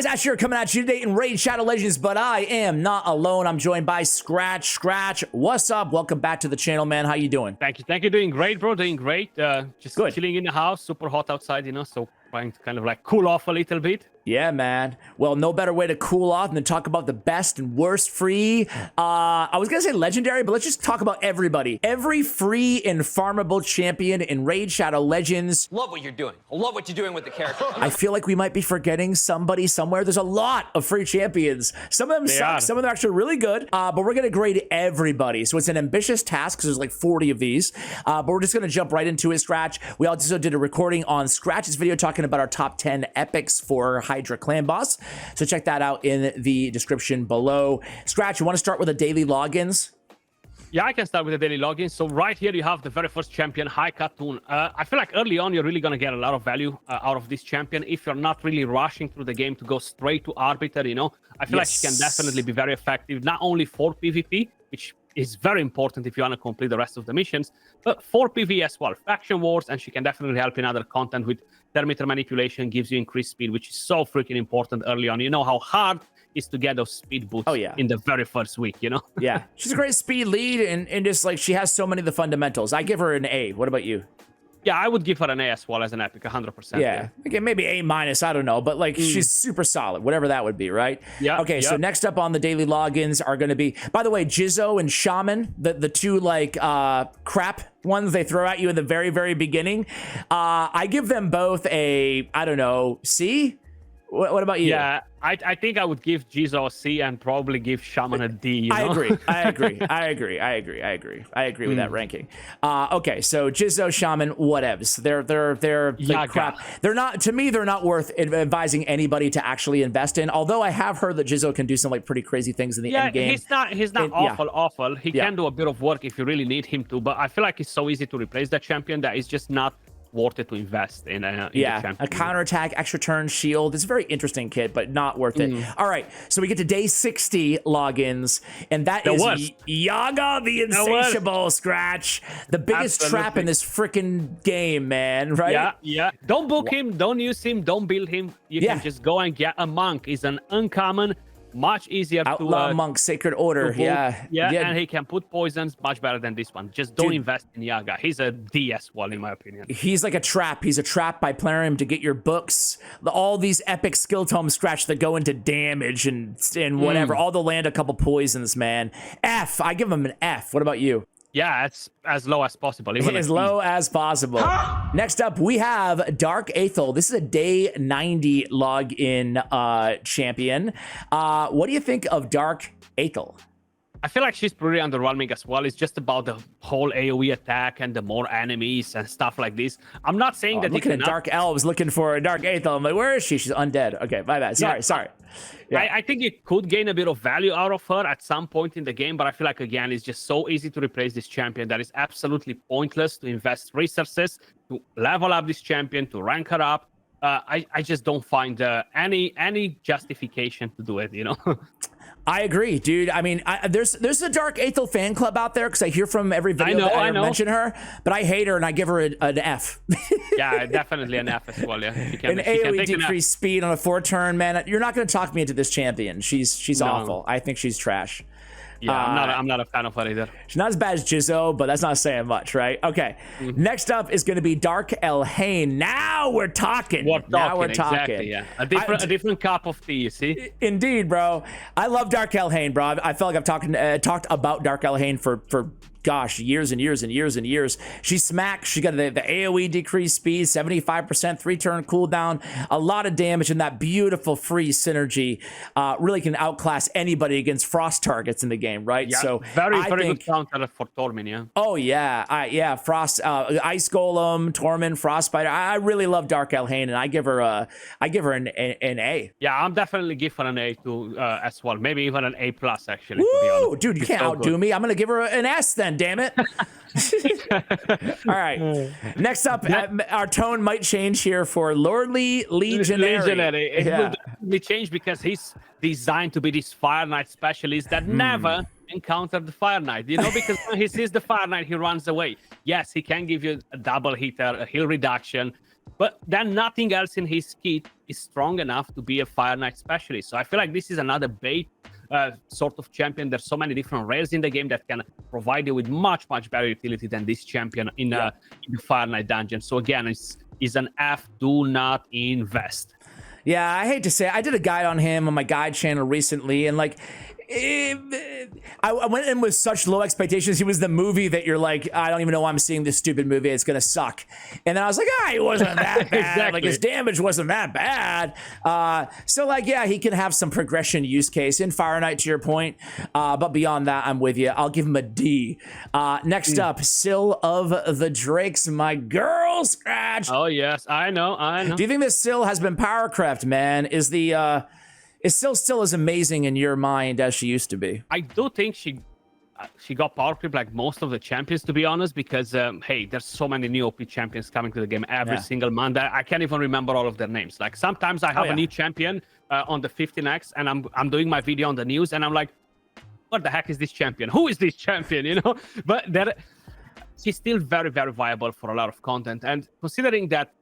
Ash here coming at you today in Raid Shadow Legends, but I am not alone. I'm joined by Scratch. Scratch, what's up? Welcome back to the channel, man. How you doing? Thank you. Doing great, bro. Doing great. Just Good. chilling in the house. Super hot outside, you know, so trying to kind of like cool off a little bit. Yeah, man. Well, no better way to cool off than talk about the best and worst free. I was going to say legendary, but let's just talk about everybody. Every free and farmable champion in Raid Shadow Legends. Love what you're doing. I love what you're doing with the character. I feel like we might be forgetting somebody somewhere. There's a lot of free champions. Some of them suck. Some of them are actually really good, but we're going to grade everybody. So it's an ambitious task because there's like 40 of these, but we're just going to jump right into it, Scratch. We also did a recording on Scratch's video talking about our top 10 epics for Hydra Clan Boss. So check that out in the description below. Scratch, you want to start with the daily logins? Yeah, I can start with the daily login. So right here, you have the very first champion, High Cartoon. I feel like early on, you're really going to get a lot of value out of this champion if you're not really rushing through the game to go straight to Arbiter, you know. I feel like she can definitely be very effective, not only for PvP, which is very important if you want to complete the rest of the missions, but for PvE as well. Faction Wars, and she can definitely help in other content with thermometer manipulation, gives you increased speed, which is so freaking important early on. You know how hard it is to get those speed boosts in the very first week, you know? Yeah, she's a great speed lead, and just like she has so many of the fundamentals. I give her an A. What about you? Yeah, I would give her an A as well as an epic, 100%. Yeah, okay, maybe A-, I don't know, but like she's super solid, whatever that would be, right? Yeah. Okay, so next up on the daily logins are going to be, by the way, Jizzo and Shaman, the two like crap ones they throw at you in the very, very beginning. I give them both a, I don't know, C? What about you? Yeah, I think I would give Jizzo a C and probably give Shaman a D. You know? I agree with that ranking. Okay, so Jizzo, Shaman, whatevs. They're like crap. They're not, to me, they're not worth advising anybody to actually invest in. Although I have heard that Jizzo can do some like pretty crazy things in the end game. He's not awful. He can do a bit of work if you really need him to. But I feel like it's so easy to replace that champion that it's just not worth it to invest in a counterattack, extra turn, shield. It's a very interesting kit, but not worth it. All right, so we get to day 60 logins, and that is Yaga the Insatiable, Scratch. The biggest trap in this freaking game, man, right? Yeah. Don't book him, don't use him, don't build him. You can just go and get a monk. Is an uncommon, much easier Outlaw monk, Sacred Order. Yeah, and he can put poisons much better than this one. Just don't invest in Yaga. He's a D as well, in my opinion. He's like a trap. He's a trap by playing him to get your books. All these epic skill tome, Scratch, that go into damage and whatever. All to land a couple poisons, man. F. I give him an F. What about you? Yeah, it's as low as possible. As low as possible. Next up, we have Dark Aethel. This is a day 90 login champion. What do you think of Dark Aethel? I feel like she's pretty underwhelming as well. It's just about the whole AoE attack and the more enemies and stuff like this. I'm not saying that. I'm looking at Dark Elves looking for a Dark Aethel. I'm like, where is she? She's undead. Okay, my bad. Sorry. Yeah. I think you could gain a bit of value out of her at some point in the game, but I feel like, again, it's just so easy to replace this champion that it's absolutely pointless to invest resources to level up this champion, to rank her up. I just don't find any justification to do it, you know? I agree, dude. I mean, there's a Dark Aethel fan club out there because I hear from every video that I mention her, but I hate her and I give her an F. Yeah, definitely an F as well. Yeah, an AoE decreased speed on a 4-turn, man. You're not going to talk me into this champion. She's awful. I think she's trash. Yeah, I'm not a fan of her either. She's not as bad as Jizzo, but that's not saying much, right? Okay. Next up is going to be Dark Elhain. Now we're talking. Now we're talking. Exactly, yeah. A different cup of tea, you see? Indeed, bro. I love Dark Elhain, bro. I felt like I've talked about Dark Elhain for gosh, years and years and years and years. She smacks. She got the AoE decreased speed, 75%, 3-turn cooldown, a lot of damage, and that beautiful free synergy really can outclass anybody against frost targets in the game, right? Yeah, so very good counter for Tormin, yeah. Oh yeah, Frost, Ice Golem, Tormin, Frostbiter. I really love Dark Elhain, and I give her an A. Yeah, I'm definitely give her an A too as well. Maybe even an A+ actually. Woo! To be honest. Dude, you can't outdo me. I'm gonna give her an S then. Damn it. All right. Next up, our tone might change here for Lordly Legionary. It will definitely change because he's designed to be this Fire Knight specialist that never encounter the Fire Knight, you know, because when he sees the Fire Knight, he runs away. Yes, he can give you a double hitter, a heal reduction, but then nothing else in his kit is strong enough to be a Fire Knight specialist. So I feel like this is another bait sort of champion. There's so many different rares in the game that can provide you with much better utility than this champion in the Fire Knight dungeon. So again, it's an F, do not invest. Yeah, I hate to say it. I did a guide on him on my guide channel recently, and like, I went in with such low expectations. He was the movie that you're like, I don't even know why I'm seeing this stupid movie. It's gonna suck. And then I was like, he wasn't that bad. Exactly. Like, his damage wasn't that bad. So like, yeah, he can have some progression use case in Fire Knight, to your point. But beyond that, I'm with you. I'll give him a D. Next up, Syl of the Drakes, my girl, Scratch. Oh yes, I know. Do you think this Syl has been power crept, man? Is Syl still as amazing in your mind as she used to be? I do think she got power creep like most of the champions, to be honest, because hey, there's so many new OP champions coming to the game every single month. I can't even remember all of their names. Like, sometimes I have a new champion on the 15x, and I'm doing my video on the news, and I'm like, what the heck is this champion? Who is this champion? You know, but she's still very viable for a lot of content, and considering that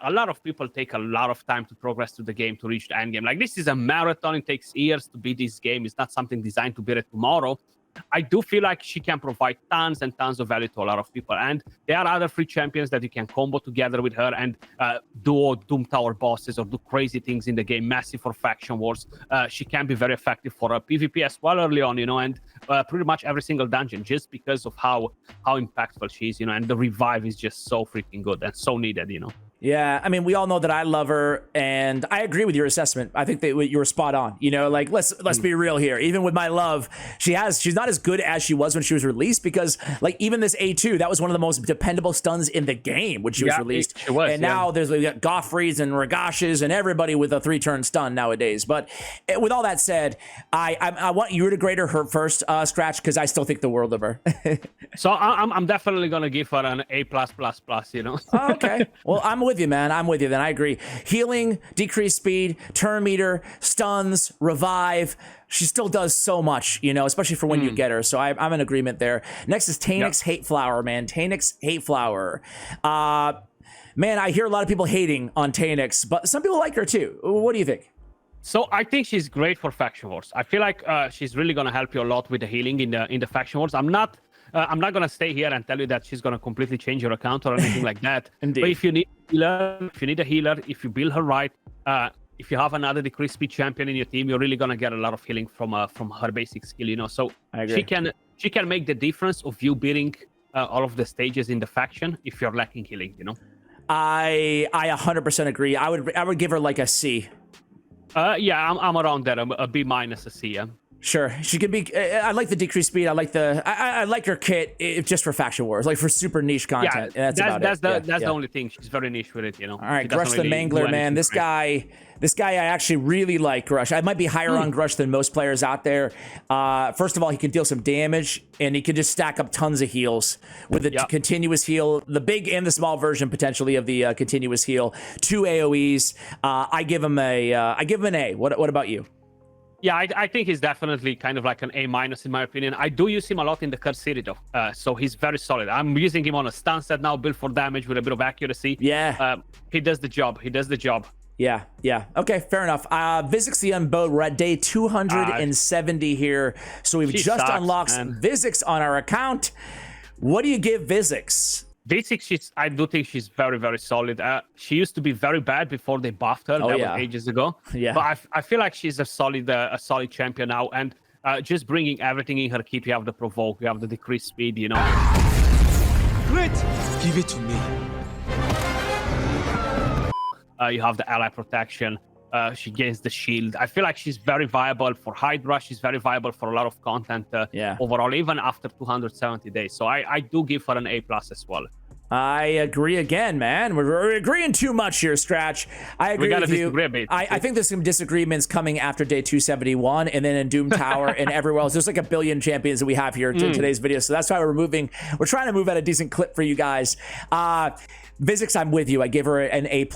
a lot of people take a lot of time to progress through the game to reach the end game. Like, this is a marathon. It takes years to beat this game. It's not something designed to beat it tomorrow. I do feel like she can provide tons and tons of value to a lot of people. And there are other free champions that you can combo together with her and duo Doom Tower bosses or do crazy things in the game, massive for faction wars. She can be very effective for a PvP as well early on, you know, and pretty much every single dungeon, just because of how impactful she is, you know, and the revive is just so freaking good and so needed, you know. Yeah, I mean, we all know that I love her, and I agree with your assessment. I think that you were spot on. You know, like, let's be real here. Even with my love, she's not as good as she was when she was released, because like even this A2, that was one of the most dependable stuns in the game when she was released. It was, and now we got Goffreys and Ragashes and everybody with a 3-turn stun nowadays. But with all that said, I want you to grade her first, Scratch, because I still think the world of her. So I'm definitely gonna give her an A+++. You know. Oh, okay. Well, I'm with you, man. I'm with you. Then I agree. Healing, decreased speed, turn meter, stuns, revive. She still does so much, you know, especially for when you get her. So I'm in agreement there. Next is Tanix Hate Flower, man. Tanix Hate Flower. Man, I hear a lot of people hating on Tanix, but some people like her too. What do you think? So I think she's great for faction wars. I feel like she's really gonna help you a lot with the healing in the faction wars. I'm not gonna stay here and tell you that she's gonna completely change your account or anything like that. Indeed. But if you need a healer, if you build her right, if you have another decreased speed champion in your team, you're really gonna get a lot of healing from her basic skill, you know. So she can make the difference of you beating all of the stages in the faction if you're lacking healing, you know. I 100% agree. I would give her like a C. Yeah, I'm around there. A B-, a C. Yeah. Sure, she could be. I like the decreased speed. I like I like her kit just for faction wars, like for super niche content. Yeah, that's the only thing. She's very niche with it, you know. All right, Grush the Mangler, man. This guy I actually really like. Grush. I might be higher on Grush than most players out there. First of all, he can deal some damage, and he can just stack up tons of heals with the continuous heal, the big and the small version potentially of the continuous heal. 2 AOEs. I give him an A. What about you? Yeah, I think he's definitely kind of like an A- in my opinion. I do use him a lot in the Curse City though, so he's very solid. I'm using him on a stun set now, built for damage with a bit of accuracy. Yeah. He does the job. Yeah. Okay, fair enough. Vizix the Unbowed, we're at day 270 here, so we've just unlocked Vizix on our account. What do you give Vizix? Vizix, I do think she's very, very solid. She used to be very bad before they buffed her. That was ages ago. Yeah. But I feel like she's a solid champion now. And just bringing everything in her kit. We have the provoke, we have the decreased speed, you know. Great! Give it to me. You have the ally protection. She gains the shield. I feel like she's very viable for Hydra. She's very viable for a lot of content overall, even after 270 days. So I do give her an A+ as well. I agree again, man. We're agreeing too much here, Scratch. I agree with you. I think there's some disagreements coming after day 271 and then in Doom Tower and everywhere else. There's like a billion champions that we have here in today's video. So that's why we're trying to move at a decent clip for you guys. Vizix, I'm with you. I give her an A+,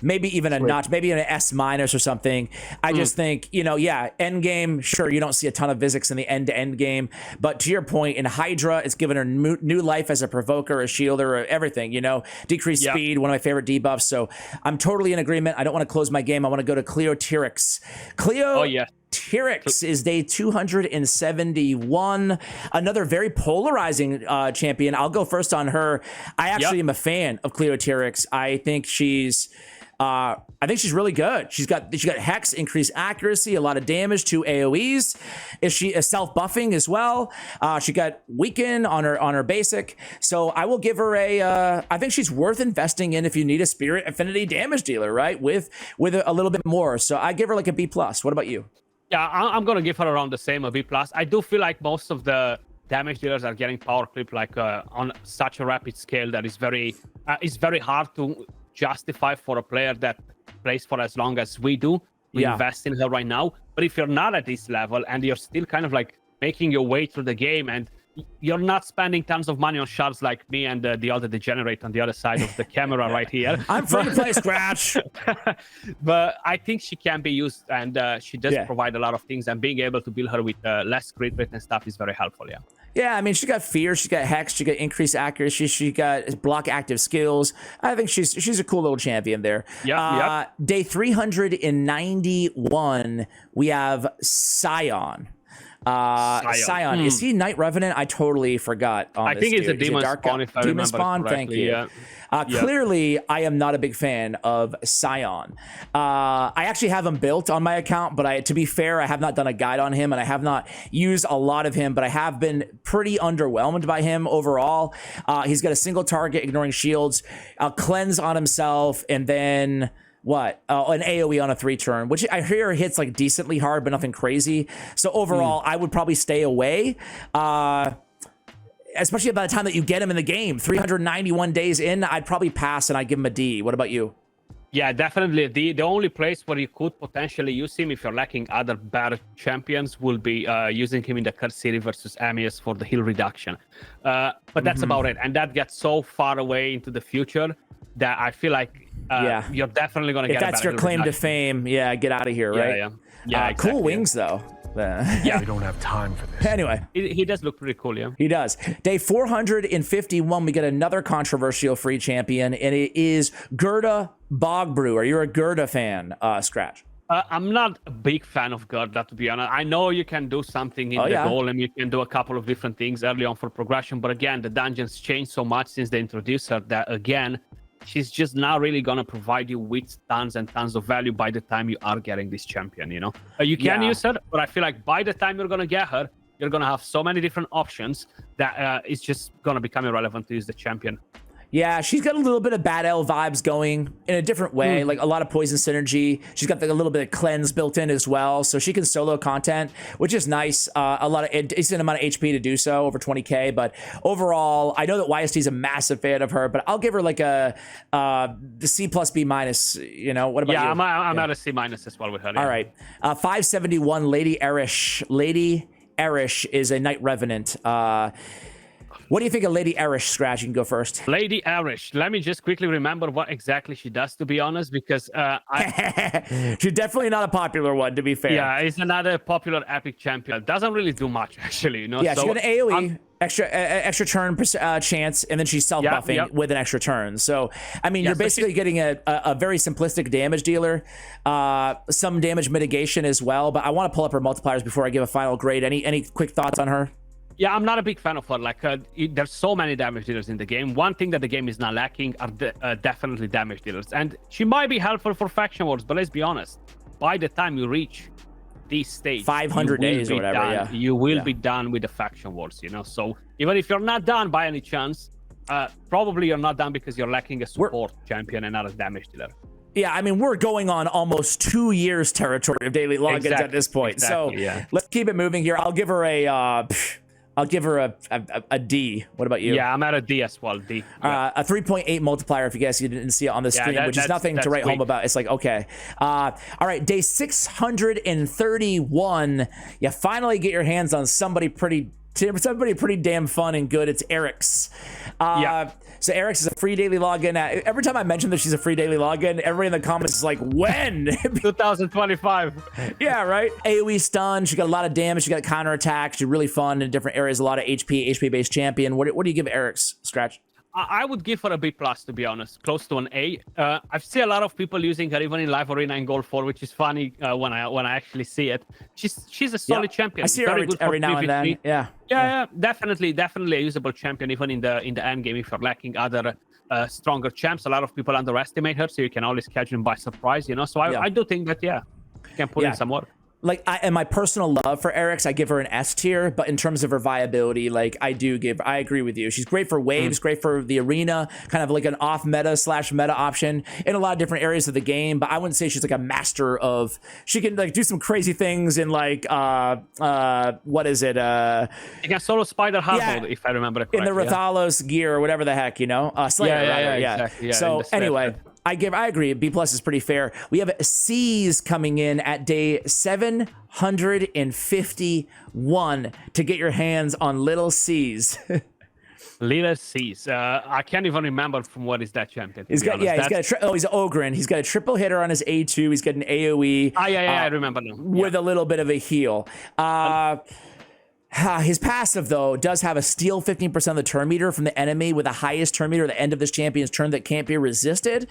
maybe even a notch, maybe an S- or something. I just think, yeah, end game, sure, you don't see a ton of Vizix in the end-to-end game, but to your point, in Hydra, it's given her new life as a provoker, a shielder, everything, decreased speed, one of my favorite debuffs. So I'm totally in agreement. I don't want to close my game. I want to go to Cleo Tyrix. Tyrix is day 271. Another very polarizing champion. I'll go first on her. I actually am a fan of Cleo Tyrix. I think she's really good. She got Hex, increased accuracy, a lot of damage, 2 AoEs. She is self-buffing as well. She got Weaken on her basic. So I will give her I think she's worth investing in if you need a Spirit Affinity damage dealer, right? With a little bit more. So I give her like a B+. What about you? Yeah, I'm going to give her around the same, a B+. I do feel like most of the damage dealers are getting power creep on such a rapid scale that it's very hard to justify for a player that plays for as long as we do to invest in her right now. But if you're not at this level and you're still kind of like making your way through the game and you're not spending tons of money on shards like me and the other degenerate on the other side of the camera right here. I'm free to play Scratch. But I think she can be used, and she does provide a lot of things, and being able to build her with less crit rate and stuff is very helpful, Yeah, I mean, she got Fear, she got Hex, she got increased accuracy, she got block active skills. I think she's a cool little champion there. Day 391, we have Scion. Scion. Is he Night Revenant? I totally forgot. I think it's a Demon Spawn, if I remember correctly. Thank you. Clearly, I am not a big fan of Scion. I actually have him built on my account, but to be fair, I have not done a guide on him, and I have not used a lot of him, but I have been pretty underwhelmed by him overall. He's got a single target, ignoring shields, cleanse on himself, and then... an AoE on a 3-turn, which I hear hits like decently hard, but nothing crazy. So overall, I would probably stay away, especially by the time that you get him in the game. 391 days in, I'd probably pass and I'd give him a D. What about you? Yeah, definitely a D. The only place where you could potentially use him if you're lacking other better champions will be using him in the Curse City versus Amius for the heal reduction. But that's about it. And that gets so far away into the future that I feel like you're definitely going to get. If that's your claim to fame, get out of here, right? Yeah. Exactly. Cool wings though. We don't have time for this. Anyway, he does look pretty cool, He does. Day 451, we get another controversial free champion, and it is Gerda Bogbrew. Are you a Gerda fan, Scratch? I'm not a big fan of Gerda, to be honest. I know you can do something in the golem, you can do a couple of different things early on for progression, but again, the dungeons changed so much since they introduced her that again, she's just not really going to provide you with tons and tons of value by the time you are getting this champion, You can use her, but I feel like by the time you're going to get her, you're going to have so many different options that it's just going to become irrelevant to use the champion. Yeah, she's got a little bit of Bad L vibes going in a different way, like a lot of poison synergy. She's got like a little bit of cleanse built in as well, so she can solo content, which is nice. A lot of decent amount of HP to do so, over 20k. But overall, I know that YST is a massive fan of her, but I'll give her like the C+, B-. What about you? I'm at a C- as well with her. All right, 571, Lady Erish. Lady Erish is a Night Revenant. What do you think of Lady Erish, Scratch? You can go first. Lady Erish. Let me just quickly remember what exactly she does, to be honest, because she's definitely not a popular one, to be fair. Yeah, it's another popular epic champion. Doesn't really do much, actually. Yeah, so, she's got an AoE, extra turn chance, and then she's self-buffing with an extra turn. So, I mean, you're basically getting a very simplistic damage dealer, some damage mitigation as well, but I want to pull up her multipliers before I give a final grade. Any quick thoughts on her? Yeah, I'm not a big fan of her. Like, there's so many damage dealers in the game. One thing that the game is not lacking are definitely damage dealers. And she might be helpful for faction wars, but let's be honest. By the time you reach this stage, 500 days or whatever, you will be done with the faction wars, So even if you're not done by any chance, probably you're not done because you're lacking a support champion and not a damage dealer. Yeah, I mean, we're going on almost 2 years territory of daily logins at this point. Let's keep it moving here. I'll give her a I'll give her a D. What about you? Yeah, I'm at a D as well. D. Yeah. A 3.8 multiplier, if you guys didn't see it on the screen, which is nothing to write home about. It's like, okay. All right, day 631. You finally get your hands on somebody pretty damn fun and good. It's Eric's. So Eric's is a free daily login. Every time I mention that she's a free daily login, everybody in the comments is like, when? 2025. Yeah, right? AoE stun. She got a lot of damage. She got counterattack. She's really fun in different areas. A lot of HP-based champion. What do you give Eric's, Scratch? I would give her a B+, to be honest, close to an A. I've seen a lot of people using her even in Live Arena and Gold 4, which is funny when I actually see it. She's a solid champion. I see her every now and then. Yeah, definitely a usable champion even in the end game if you're lacking other stronger champs. A lot of people underestimate her, so you can always catch them by surprise, you know. So I do think that you can put in some work. Like, and my personal love for Eric's, I give her an S tier, but in terms of her viability, like, I agree with you. She's great for waves, great for the arena, kind of like an off meta / meta option in a lot of different areas of the game, but I wouldn't say she's like a master of, she can like do some crazy things in like, what is it? You can solo spider hard mode, if I remember correctly. In the Rathalos gear or whatever the heck, you know? Slayer, exactly. So anyway, I agree. B+ is pretty fair. We have C's coming in at day 751 to get your hands on Little C's. Little C's. I can't even remember from what is that champion. He's got he's an Ogren. He's got a triple hitter on his A2. He's got an AoE. I remember now. With a little bit of a heal. His passive, though, does have a steal 15% of the turn meter from the enemy with the highest turn meter at the end of this champion's turn that can't be resisted,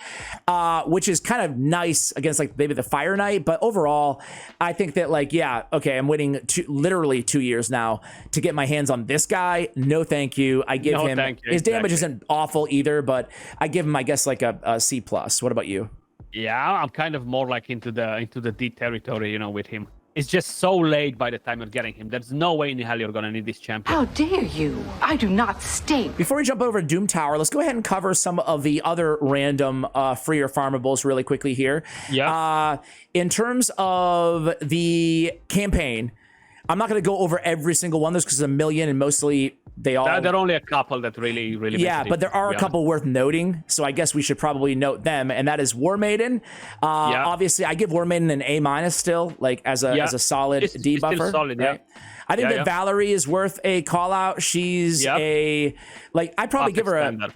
which is kind of nice against like maybe the Fire Knight. But overall, I think that like, I'm waiting literally 2 years now to get my hands on this guy. No, thank you. I give him his damage isn't awful either, but I give him, I guess, like a C+. What about you? Yeah, I'm kind of more like into the D territory, you know, with him. It's just so late by the time you're getting him. There's no way in hell you're going to need this champion. How dare you? I do not stink. Before we jump over to Doom Tower, let's go ahead and cover some of the other random free or farmables really quickly here. Yeah. In terms of the campaign, I'm not going to go over every single one. There's because there's a million, and mostly they all. There are only a couple that really. Yeah, but there are a couple worth noting, so I guess we should probably note them. And that is War Maiden. Obviously, I give War Maiden an A- still, like as a solid debuffer. Still solid, right? I think that Valerie is worth a call out. She's I'd probably give her a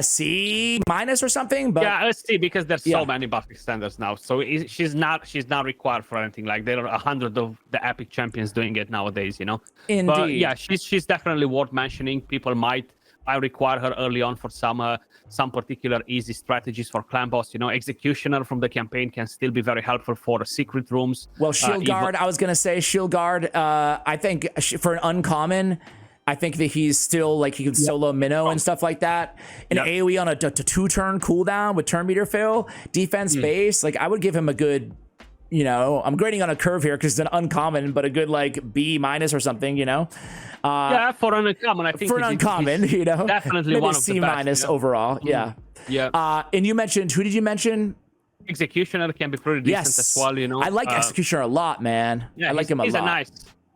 C- or something. But yeah, a C because there's so many buff extenders now. So she's not required for anything. Like there are 100 of the epic champions doing it nowadays, you know. Indeed. But yeah, she's definitely worth mentioning. People might require her early on for some particular easy strategies for clan boss. You know, Executioner from the campaign can still be very helpful for secret rooms. Well, Shield Guard, I was gonna say Shield Guard. I think for an uncommon, I think that he's still like he can solo minnow and stuff like that. An AoE on a 2-turn cooldown with turn meter fill, defense base. Like I would give him a good, you know, I'm grading on a curve here because it's an uncommon, but a good like B- or something, you know. For an uncommon, I think for an uncommon, you know, definitely maybe one of C- the best, you know? overall. And you mentioned, who did you mention? Executioner can be pretty decent as well, you know. I like Executioner a lot, man. I like him a lot.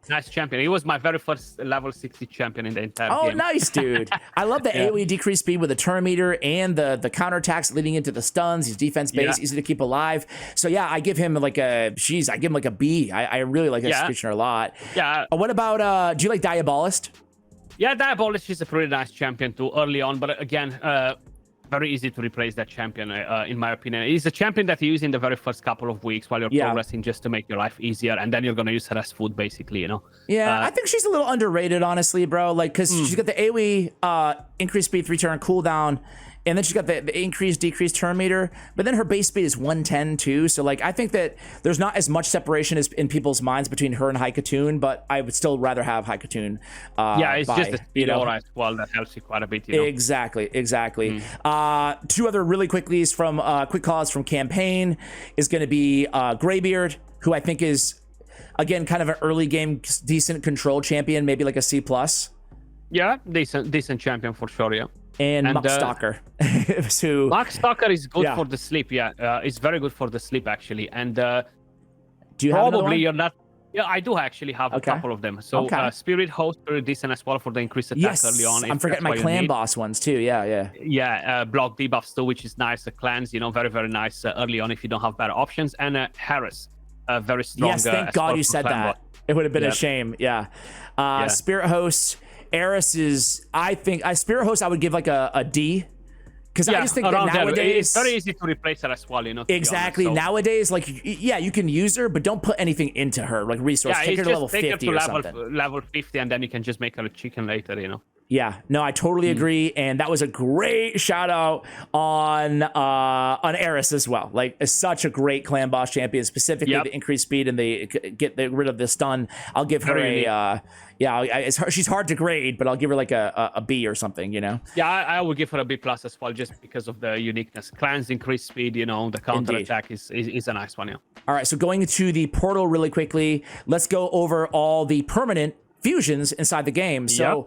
He's a nice champion. He was my very first level 60 champion in the entire game. Oh, nice, dude. I love the AoE decrease speed with the turn meter and the counterattacks leading into the stuns. He's defense based, easy to keep alive. So yeah, I give him like a B. I really like Executioner a lot. Yeah. What about do you like Diabolist? Yeah, Diabolist is a pretty nice champion too early on, but again, very easy to replace that champion, in my opinion. He's a champion that you use in the very first couple of weeks while you're progressing just to make your life easier, and then you're going to use her as food, basically, you know? Yeah, I think she's a little underrated, honestly, bro. Like, because she's got the AoE increased speed, 3-turn cooldown, and then she's got the increased, decreased turn meter, but then her base speed is 110 too. So like, I think that there's not as much separation as in people's minds between her and Haikatoon, but I would still rather have Haikatoon. It's just the speed aura as well that helps you quite a bit. You know? Exactly. Two other really quick calls from campaign is going to be Greybeard, who I think is again kind of an early game decent control champion, maybe like a C+. Yeah, decent champion for sure. Yeah. And Muckstalker. Muckstalker is good for the sleep. Yeah, it's very good for the sleep actually. And do you have probably you're not. Yeah, I do actually have a couple of them. So Spirit Host, very decent as well for the increased attack early on. I'm forgetting my clan boss ones too. Yeah, block debuffs too, which is nice. The clans, very, very nice early on if you don't have better options. And Harris, very strong. Yes, thank God you said that. It would have been a shame. Yeah. Spirit Host, Eris is, I think, Spirit Host I would give like a D. Because I just think that nowadays it's very easy to replace her as well, Exactly. Honest, so. Nowadays, like, yeah, you can use her, but don't put anything into her, like resource. Take her to level 50 or something. Level 50, and then you can just make her a chicken later, Yeah, no, I totally agree, and that was a great shout out on Eris as well. Like, it's such a great clan boss champion, specifically the increased speed and they get rid of the stun. I'll give her she's hard to grade, but I'll give her like a B or something, Yeah, I would give her a B+ as well, just because of the uniqueness. Clans increased speed, the counter attack is a nice one, All right, so going to the portal really quickly, let's go over all the permanent fusions inside the game. So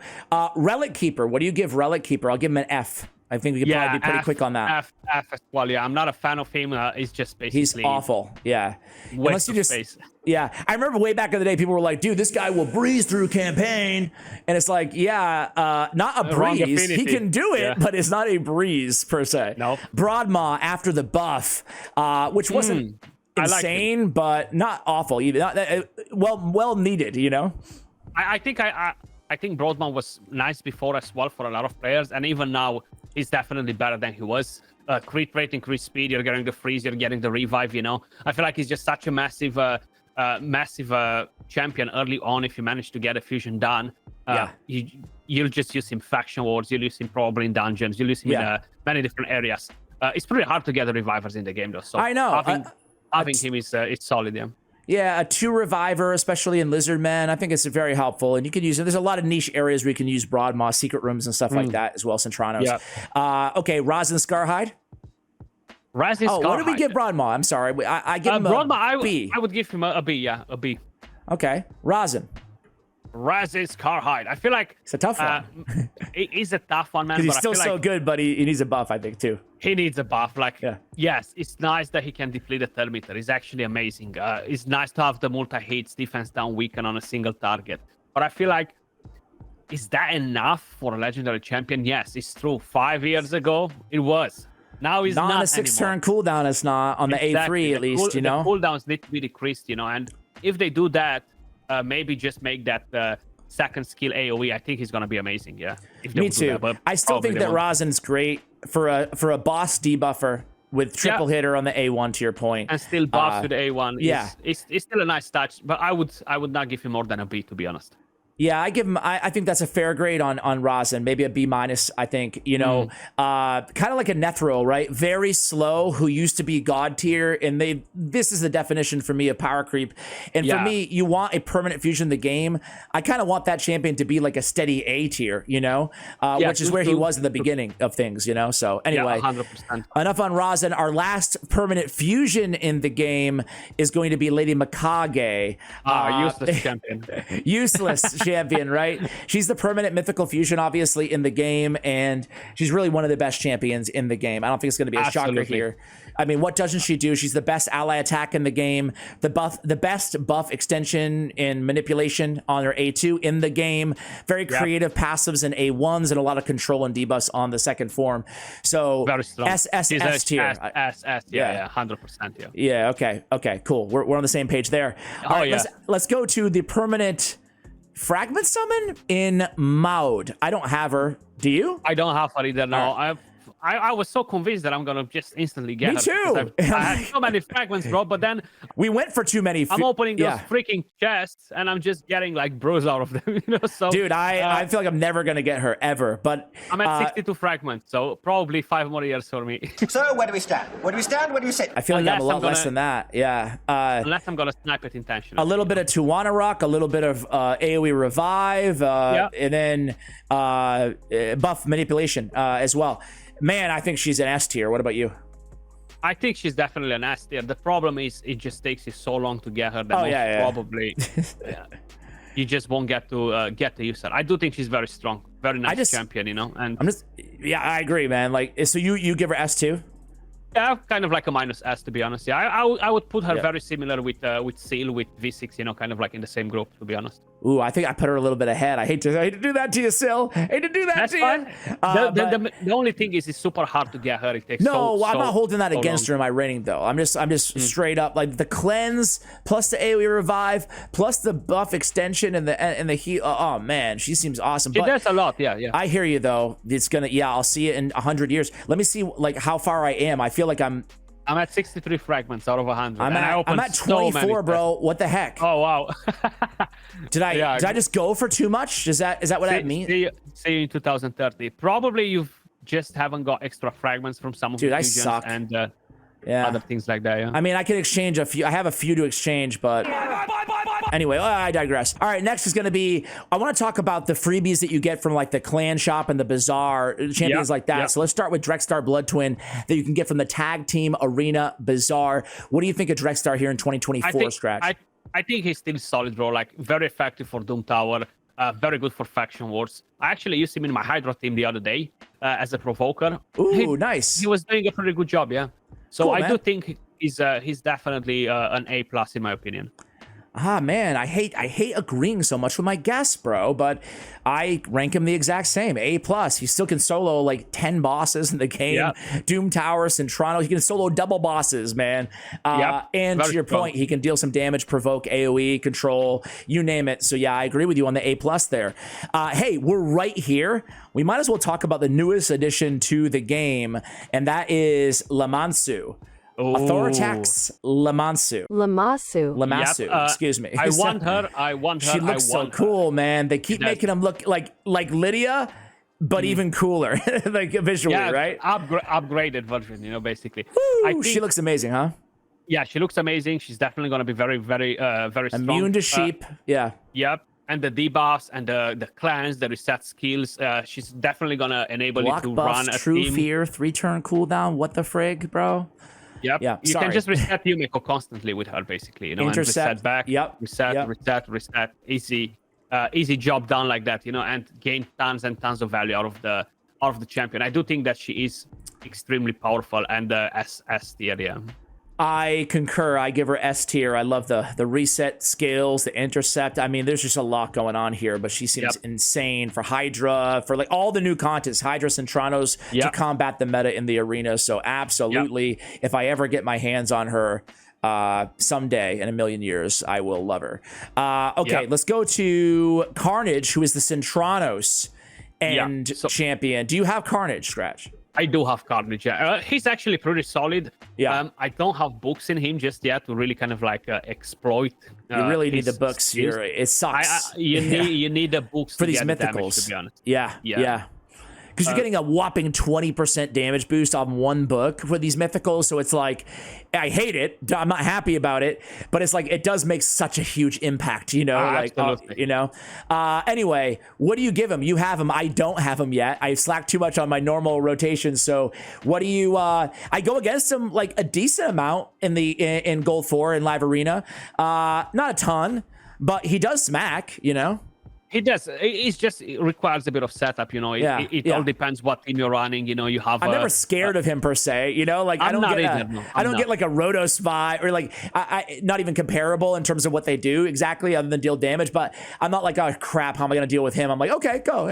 Relic Keeper, what do you give Relic Keeper? I'll give him an F. I think we could probably be pretty quick on that. F as well. Yeah, I'm not a fan of him. He's just basically he's awful. Yeah, unless you just space. Yeah, I remember way back in the day, people were like, "Dude, this guy will breeze through campaign," and it's like, not a breeze. He can do it, but it's not a breeze per se. No. Broadmaw after the buff, which wasn't insane, but not awful either. Not, well needed, I think Broadman was nice before as well for a lot of players, and even now he's definitely better than he was. Crit rate, increased speed, you're getting the freeze, you're getting the revive. I feel like he's just such a massive champion early on. If you manage to get a fusion done, you'll just use him faction wars, you'll use him probably in dungeons, you'll use him in many different areas. It's pretty hard to get the revivers in the game though. So I know having him is it's solid. Yeah, a 2 reviver, especially in Lizardmen, I think it's very helpful. And you can use it. There's a lot of niche areas where you can use Broadmaw, secret rooms, and stuff like that as well, Centranos. Okay, Razin Scarhide. Razin Scarhide. What did we give Broadmaw? I'm sorry. I give him Broadmaw, a B. I would give him a B, a B. Okay, Razin. Razin Scarhide. I feel like it's a tough one. It is a tough one, man. Because he's still so good, but he needs a buff, I think, too. He needs a buff. Yes, it's nice that he can deplete the thermometer. It's actually amazing. It's nice to have the multi-hits, defense down, weaken on a single target. But I feel like, is that enough for a legendary champion? Yes, it's true. 5 years ago, it was. Now he's not on a 6-turn cooldown. It's not on the A3 at least. The cooldowns need to be decreased. And if they do that, maybe just make that second skill AoE. I think he's gonna be amazing. Yeah, me too. That, I still think that Razin's great for a boss debuffer with triple hitter on the A1. To your point, and still buffs with the A1. It's still a nice touch, but I would not give him more than a B, to be honest. Yeah, I give him. I think that's a fair grade on Razin. Maybe a B-. I think kind of like a Nethril, right? Very slow. Who used to be god tier, and this is the definition for me of power creep. And for me, you want a permanent fusion in the game. I kind of want that champion to be like a steady A tier, which is where he was in the beginning of things, So anyway, 100%. Enough on Razin. Our last permanent fusion in the game is going to be Lady Mikage. Useless champion. Useless champion, right? She's the permanent mythical fusion, obviously, in the game, and she's really one of the best champions in the game. I don't think it's going to be a shocker here. I mean, what doesn't she do? She's the best ally attack in the game, the best buff extension in manipulation on her A2 in the game, very creative passives in A1s, and a lot of control and debuffs on the second form. So S tier. S, 100%. Yeah, okay, cool. We're on the same page there. All right, let's go to the permanent Fragment Summon in Maud. I don't have her. Do you? I don't have her either. No, I was so convinced that I'm gonna just instantly get Me her. too. I had so many fragments, bro. But then we went for too many. I'm opening those freaking chests, and I'm just getting like bros out of them. So dude, I feel like I'm never gonna get her ever. But I'm at 62 fragments, so probably 5 more years for me. So where do we stand? Where do we stand? Where do we sit? I feel like I'm a lot less than that. Yeah. Unless I'm gonna snipe it intentionally. A little bit of Tuwana Rock, a little bit of AoE revive, and then buff manipulation as well. Man, I think she's an S tier. What about you? I think she's definitely an S tier. The problem is it just takes you so long to get her that probably you just won't get to use her. I do think she's very strong, very nice champion, And I agree, man. Like, so you give her S2? Yeah, kind of like a minus S, to be honest. Yeah, I would put her very similar with Seal, with V6, you know, kind of like in the same group, to be honest. Ooh, I think I put her a little bit ahead. I hate to do that to you, Sil. Hate to do that That's to fine. you. The only thing is, it's super hard to get her. It takes No, I'm not holding that so against her in my rating though. I'm just straight up like the cleanse plus the AoE revive plus the buff extension and the heal. Oh man, she seems awesome. It does a lot. Yeah. I hear you though. It's gonna. Yeah, I'll see it in 100 years. Let me see like how far I am. I feel like I'm at 63 fragments out of 100. I'm at 24, bro. What the heck? Oh wow. Did I just go for too much? Is that what that means? See you in 2030. Probably you've just haven't got extra fragments from some of the fusions suck. and Yeah. other things like that. Yeah. I mean, I can exchange a few. I have a few to exchange, but anyway, I digress. All right, next is going to be, I want to talk about the freebies that you get from like the clan shop and the bazaar champions like that. So let's start with Drexstar Blood Twin that you can get from the Tag Team Arena Bazaar. What do you think of Drexstar here in 2024, Scratch? I think he's still solid, bro. Like very effective for Doom Tower. Very good for faction wars. I actually used him in my Hydra team the other day as a provoker. Ooh, nice. He was doing a pretty good job, yeah. So cool, I do think he's definitely an A+ in my opinion. Ah, man, I hate agreeing so much with my guests, bro, but I rank him the exact same, A+. He still can solo like 10 bosses in the game. Doom Tower, Centrano, he can solo double bosses, man. And to your point, he can deal some damage, provoke, AoE, control, you name it. So yeah, I agree with you on the A+ there. Hey, we're right here. We might as well talk about the newest addition to the game, and that is Lamansu. Authoritax Lamansu. Excuse me. I want her. She looks so cool, man. They keep making him look like Lydia, but even cooler, like visually, right? Upgraded version, you know, basically. I think she looks amazing, huh? Yeah, she looks amazing. She's definitely going to be very, very, very strong. Immune to sheep. Yep. And the debuffs and the clans, the reset skills. She's definitely going to enable you to run a True team. Fear, 3-turn cooldown. What the frig, bro? Yep. Yeah. You can just reset Yumiko constantly with her, basically. You know, Intercept. And reset back. Yep. Reset. Easy job done like that. You know, and gain tons and tons of value out of the champion. I do think that she is extremely powerful and S tier. Yeah. I concur. I give her S tier. I love the reset skills, the intercept. I mean, there's just a lot going on here, but she seems insane for Hydra, for like all the new contests, Hydra Centranos to combat the meta in the arena. So absolutely, if I ever get my hands on her someday in a million years, I will love her. Okay, let's go to Carnage, who is the Centranos and champion. Do you have Carnage, Scratch? I do have Carnage. He's actually pretty solid. Yeah. I don't have books in him just yet to really kind of like exploit. You really need the books here. It sucks. You need the books for to these get mythicals. The damage, to be honest. Yeah. Because you're getting a whopping 20% damage boost on one book for these mythicals. So it's like, I hate it. I'm not happy about it. But it's like, it does make such a huge impact, you know? Absolutely. Anyway, what do you give him? You have him. I don't have him yet. I slacked too much on my normal rotation. So what do you, I go against him like a decent amount in Gold 4 in Live Arena. Not a ton, but he does smack, you know? He does. It requires a bit of setup, you know. It all depends what team you're running. You know, you have. I'm never scared of him per se. You know, like I don't get like a Rotos vibe or like I not even comparable in terms of what they do exactly, other than deal damage. But I'm not like, oh crap, how am I gonna deal with him? I'm like, okay, go,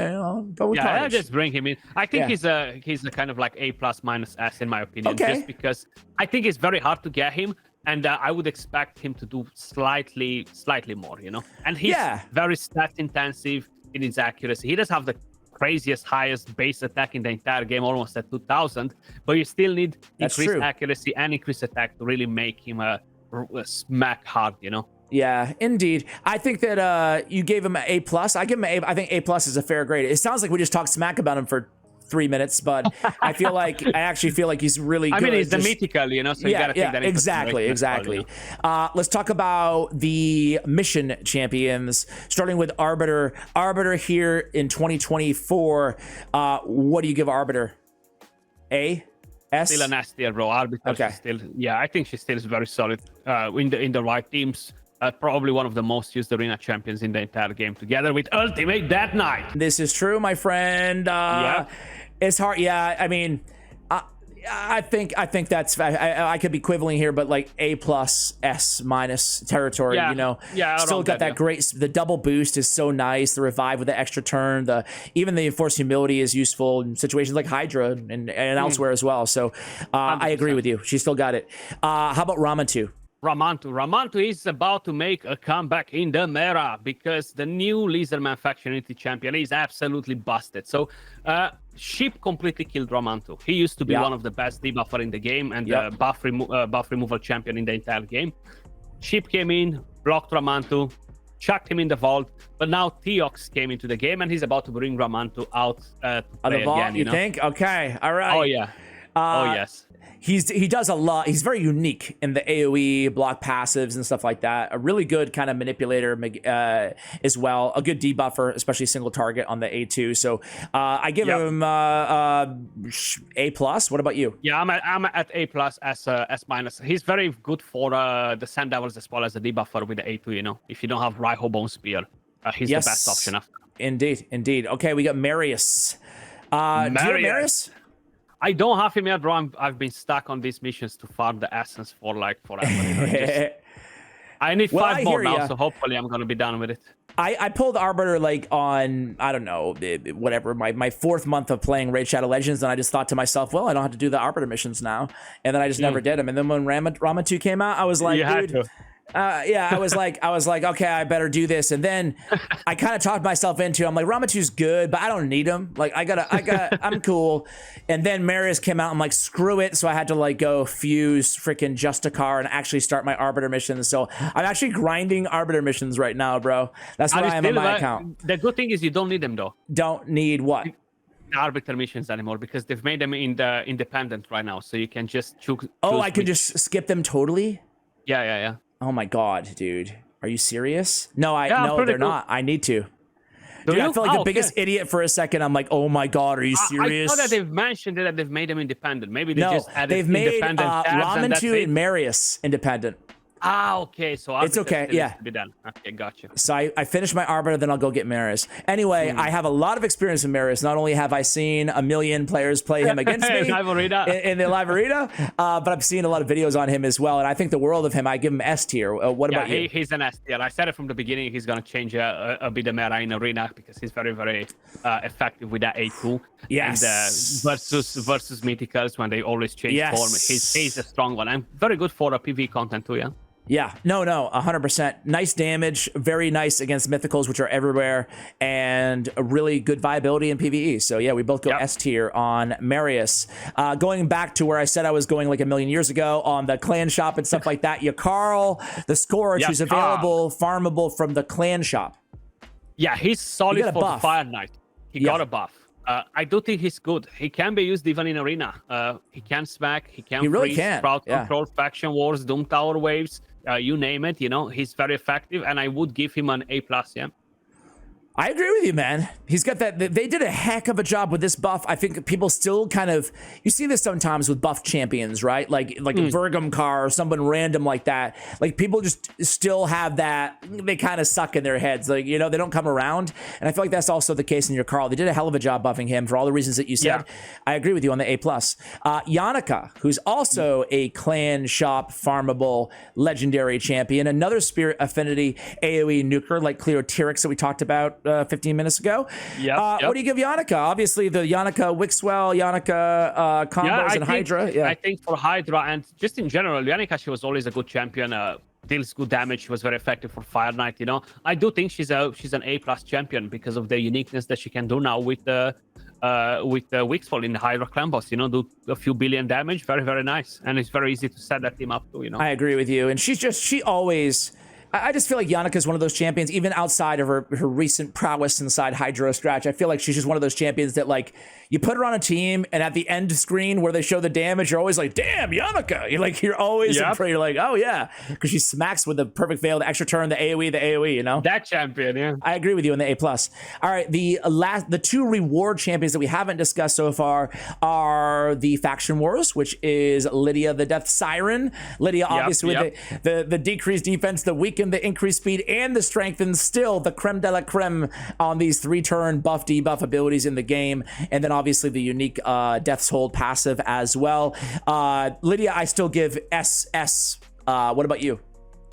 go with Carnage. I'll just bring him in. I think he's a kind of like A+ minus S in my opinion, just because I think it's very hard to get him. And I would expect him to do slightly more, you know? And he's very stat intensive in his accuracy. He does have the craziest, highest base attack in the entire game, almost at 2,000. But you still need increased accuracy and increased attack to really make him a smack hard, you know? Yeah, indeed. I think that you gave him an A+. I give him an A. I think A+ is a fair grade. It sounds like we just talked smack about him for 3 minutes, but I actually feel like he's really good. I mean, he's the mythical, you know, so you gotta take that into exactly. Let's talk about the mission champions, starting with Arbiter. Arbiter here in 2024. What do you give Arbiter? A? S? Still an S tier, bro. Arbiter still, I think she still is very solid in the right teams. Probably one of the most used arena champions in the entire game, together with Ultimate Death Knight. This is true, my friend. It's hard. Yeah, I mean, I think that's I could be quibbling here, but like A+, S- territory, Yeah. you know. Yeah, Still got that great. The double boost is so nice. The revive with the extra turn. Even the enforced humility is useful in situations like Hydra and elsewhere as well. So I agree with you. She still got it. How about Ramen 2? Ramantu is about to make a comeback in the meta because the new Lizardman faction Unity champion is absolutely busted. So Sheep completely killed Ramantu. He used to be one of the best debuffer in the game and buff removal champion in the entire game. Sheep came in, blocked Ramantu, chucked him in the vault, but now Theox came into the game and he's about to bring Ramantu out to play the vault, again. you think? Okay, all right. Oh yeah. Oh yes. He does a lot. He's very unique in the AoE block passives and stuff like that. A really good kind of manipulator as well. A good debuffer, especially single target on the A2. So I give him A+. What about you? Yeah, I'm at A+, S-. He's very good for the Sand Devils as well as the debuffer with the A2, you know. If you don't have Raiho Bone Spear, he's the best option after. Indeed. Okay, we got Marius. Do you have Marius? I don't have him yet, bro. I've been stuck on these missions to farm the essence for like forever. You know? I need 5 more now, so hopefully I'm gonna be done with it. I pulled Arbiter like on, I don't know, whatever, my 4th month of playing Raid Shadow Legends, and I just thought to myself, well, I don't have to do the Arbiter missions now. And then I just never did them. And then when Rama 2 came out, I was like, dude. I was like, okay, I better do this. And then I kind of talked myself into, I'm like, Ramatu's good, but I don't need him. Like, I'm cool. And then Marius came out. I'm like, screw it. So I had to like go fuse freaking Justicar and actually start my Arbiter missions. So I'm actually grinding Arbiter missions right now, bro. That's why I'm on my account. The good thing is you don't need them though. Don't need what? Arbiter missions anymore because they've made them in the independent right now. So you can just choose. I can just skip them totally? Yeah. Oh my god, dude. Are you serious? No, they're not. I need to. Dude, I feel like the biggest idiot for a second. I'm like, oh my god, are you serious? I thought that they've mentioned that they've made them independent. Maybe they just added they've made independent Ramen 2 and Marius independent. Okay. So it's okay. Yeah. Be done. Okay, gotcha. So I finish my Arbiter, then I'll go get Marius. Anyway, I have a lot of experience with Marius. Not only have I seen a million players play him against me in the live arena, but I've seen a lot of videos on him as well. And I think the world of him. I give him S tier. What about you? He's an S tier. I said it from the beginning. He's gonna change a bit the meta in arena because he's very, very effective with that A2. Yes. And versus mythicals when they always change form. He's a strong one and very good for PV content too. Yeah. Yeah, no, 100%. Nice damage, very nice against mythicals, which are everywhere, and a really good viability in PvE. So yeah, we both go S tier on Marius. Going back to where I said I was going like a million years ago on the clan shop and stuff like that, Yakarl, the Scourge, who's available, farmable from the clan shop. Yeah, he's solid for the Fire Knight. He got a buff. I do think he's good. He can be used even in arena. He can smack, he can freeze, crowd control, faction wars, Doom Tower waves. You name it, you know, he's very effective, and I would give him an A+, yeah. I agree with you, man. He's got that. They did a heck of a job with this buff. I think people still kind of, you see this sometimes with buff champions, right? Like Vergamcar or someone random like that. Like people just still have that. They kind of suck in their heads. Like, you know, they don't come around. And I feel like that's also the case in your Carl. They did a hell of a job buffing him for all the reasons that you said. Yeah. I agree with you on the A+. Yannicka, who's also a clan shop farmable legendary champion. Another Spirit Affinity AoE nuker like Cleotyrix that we talked about 15 minutes ago. What do you give Yannicka? Obviously, the Yannicka Wixwell, Yannicka combos and Hydra. Yeah, I think for Hydra and just in general, Yannicka, she was always a good champion. Deals good damage. She was very effective for Fire Knight. You know, I do think she's an A+ champion because of the uniqueness that she can do now with the Wixwell in the Hydra clan boss. You know, do a few billion damage. Very, very nice, and it's very easy to set that team up too. You know, I agree with you, and she always. I just feel like Yannicka is one of those champions, even outside of her recent prowess inside Hydra Scratch. I feel like she's just one of those champions that, like, you put her on a team, and at the end screen where they show the damage, you're always like, damn, Yannicka. You're always you're like, oh, yeah. Because she smacks with the perfect veil, the extra turn, the AoE, you know? That champion, yeah. I agree with you on the A+. All right, the two reward champions that we haven't discussed so far are the Faction Wars, which is Lydia the Death Siren. Lydia, obviously, with the decreased defense, the weakest taken the increased speed and the strength, and still the creme de la creme on these 3-turn buff debuff abilities in the game. And then obviously the unique Death's Hold passive as well. Lydia, I still give SS. What about you?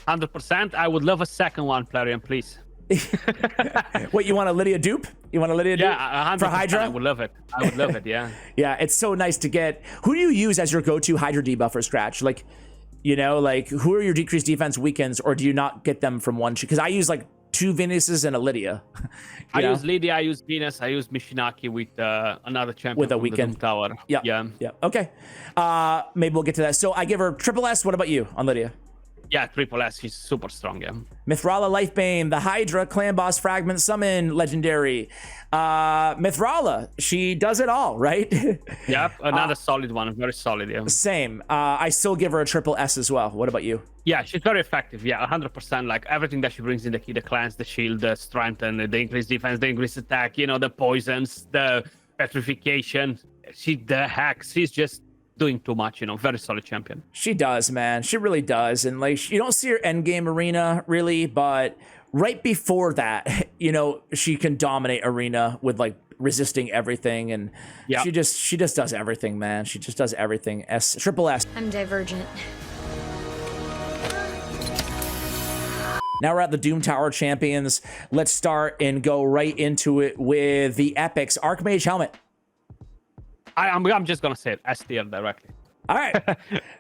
100%. I would love a second one, Plarian, please. What, you want a Lydia dupe? You want a Lydia dupe? Yeah, 100%. For Hydra? I would love it. I would love it, yeah. Yeah, it's so nice to get. Who do you use as your go-to Hydra debuffer, Scratch? Like, you know, like, who are your decreased defense weekends, or do you not get them from one? Because I use like 2 Venuses and a Lydia. I use Lydia, I use Venus, I use Mishinaki with another champion with a from weekend the Doom Tower. Yeah. Okay. Maybe we'll get to that. So I give her triple S. What about you on Lydia? Yeah, triple S. She's super strong, yeah. Mithrala, Lifebane, the Hydra, Clan Boss, Fragment, Summon, Legendary. Mithrala, she does it all, right? Yep, another solid one. Very solid, yeah. Same. I still give her a triple S as well. What about you? Yeah, she's very effective. Yeah, 100%. Like everything that she brings in the key, the cleanse, the shield, the strength, and the increased defense, the increased attack, you know, the poisons, the petrification. The hacks. She's just doing too much, you know. Very solid champion. She does, man. She really does. And like, you don't see her endgame arena really, but right before that, you know, she can dominate arena with like resisting everything, and she just does everything, man. She just does everything. Triple S. I'm divergent. Now we're at the Doom Tower champions. Let's start and go right into it with the Epics. Archmage helmet. I'm just gonna say it S tier directly. All right,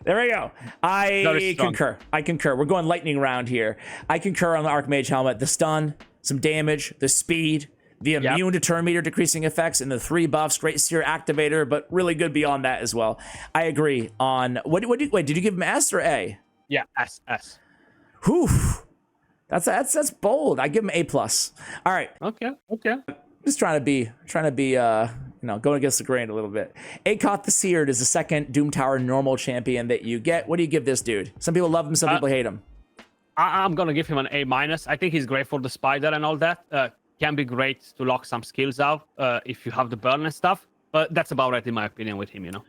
there we go. I concur. I concur. We're going lightning round here. I concur on the Archmage helmet. The stun, some damage, the speed, the immune to turn meter decreasing effects, and the 3 buffs. Great seer activator, but really good beyond that as well. I agree on wait, did you give him S or A? Yeah, S. Whew. That's bold. I give him A+. All right. Okay. Just trying to be you know, going against the grain a little bit. Akoth the Seared is the second Doom Tower normal champion that you get. What do you give this dude? Some people love him, some people hate him. I'm gonna give him an A-. I think he's great for the spider and all that. Can be great to lock some skills out if you have the burn and stuff. But that's about it in my opinion with him, you know.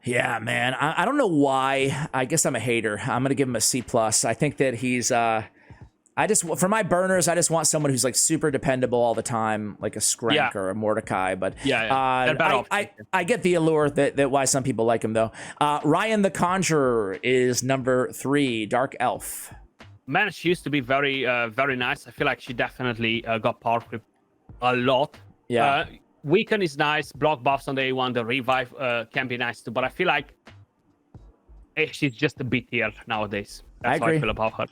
Yeah, man. I don't know why. I guess I'm a hater. I'm gonna give him a C+. I think that he's for my burners, I just want someone who's like super dependable all the time, like a Skrank or a Mordecai. But I get the allure that why some people like him though. Ryan the Conjurer is number 3, Dark Elf. Man, she used to be very nice. I feel like she definitely got power creep a lot. Yeah. Weaken is nice. Block buffs on the A1. The revive can be nice too. But I feel like she's just a B tier nowadays. That's how I feel about her.